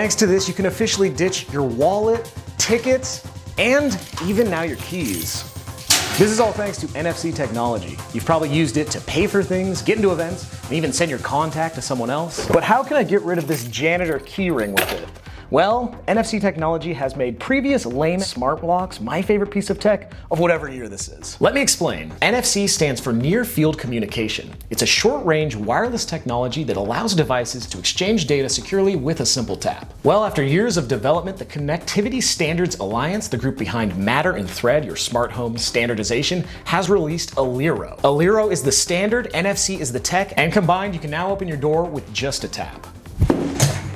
Thanks to this, you can officially ditch your wallet, tickets, and even now your keys. This is all thanks to NFC Technology. You've probably used it to pay for things, get into events, and even send your contact to someone else. But how can I get rid of this janitor key ring with it? Well, NFC Technology has made previous lame smart locks my favorite piece of tech of whatever year this is. Let me explain. NFC stands for Near Field Communication. It's a short-range wireless technology that allows devices to exchange data securely with a simple tap. Well, after years of development, the Connectivity Standards Alliance, the group behind Matter and Thread, your smart home standardization, has released Aliro. Aliro is the standard, NFC is the tech, and combined, you can now open your door with just a tap.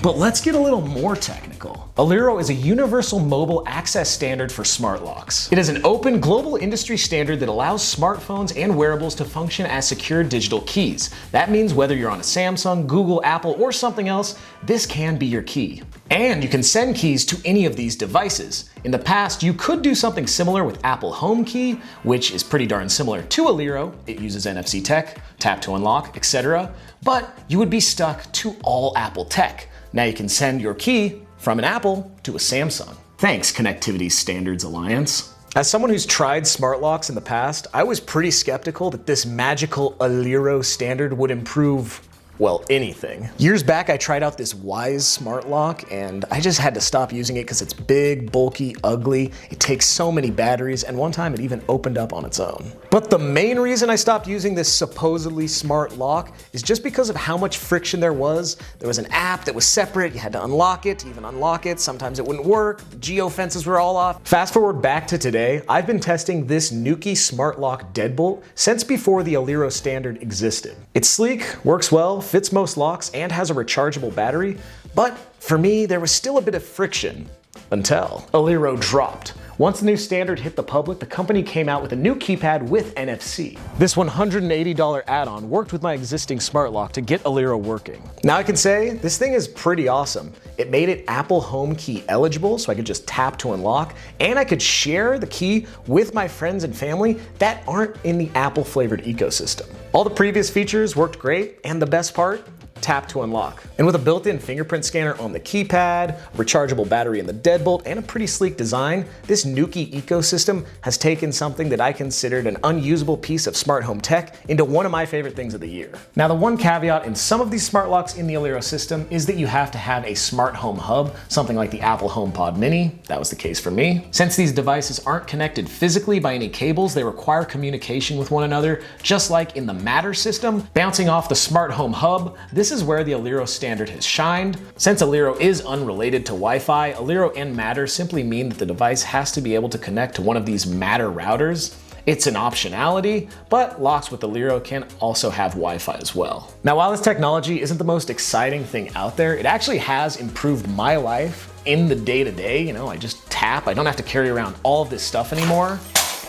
But let's get a little more technical. Aliro is a universal mobile access standard for smart locks. It is an open global industry standard that allows smartphones and wearables to function as secure digital keys. That means whether you're on a Samsung, Google, Apple, or something else, this can be your key. And you can send keys to any of these devices. In the past, you could do something similar with Apple HomeKey, which is pretty darn similar to Aliro. It uses NFC tech, tap to unlock, etc. But you would be stuck to all Apple tech. Now you can send your key from an Apple to a Samsung. Thanks, Connectivity Standards Alliance. As someone who's tried smart locks in the past, I was pretty skeptical that this magical Aliro standard would improve, well, anything. Years back, I tried out this Wise smart lock and I just had to stop using it because it's big, bulky, ugly. It takes so many batteries, and one time it even opened up on its own. But the main reason I stopped using this supposedly smart lock is just because of how much friction there was. There was an app that was separate, you had to unlock it to even unlock it. Sometimes it wouldn't work, the geo fences were all off. Fast forward back to today, I've been testing this Nuki smart lock deadbolt since before the Aliro standard existed. It's sleek, works well, fits most locks, and has a rechargeable battery, but for me, there was still a bit of friction until Aliro dropped. Once the new standard hit the public, the company came out with a new keypad with NFC. This $180 add-on worked with my existing smart lock to get Aliro working. Now I can say, this thing is pretty awesome. It made it Apple HomeKey eligible, so I could just tap to unlock, and I could share the key with my friends and family that aren't in the Apple flavored ecosystem. All the previous features worked great, and the best part, tap to unlock. And with a built-in fingerprint scanner on the keypad, rechargeable battery in the deadbolt, and a pretty sleek design, this Nuki ecosystem has taken something that I considered an unusable piece of smart home tech into one of my favorite things of the year. Now, the one caveat in some of these smart locks in the Aliro system is that you have to have a smart home hub, something like the Apple HomePod Mini. That was the case for me. Since these devices aren't connected physically by any cables, they require communication with one another, just like in the Matter system, bouncing off the smart home hub. This is where the Aliro standard has shined. Since Aliro is unrelated to Wi-Fi, Aliro and Matter simply mean that the device has to be able to connect to one of these Matter routers. It's an optionality, but locks with Aliro can also have Wi-Fi as well. Now, while this technology isn't the most exciting thing out there, it actually has improved my life in the day-to-day. You know, I just tap, I don't have to carry around all of this stuff anymore.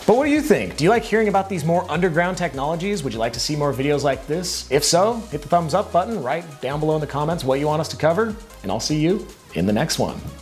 But what do you think? Do you like hearing about these more underground technologies? Would you like to see more videos like this? If so, hit the thumbs up button right down below in the comments what you want us to cover, and I'll see you in the next one.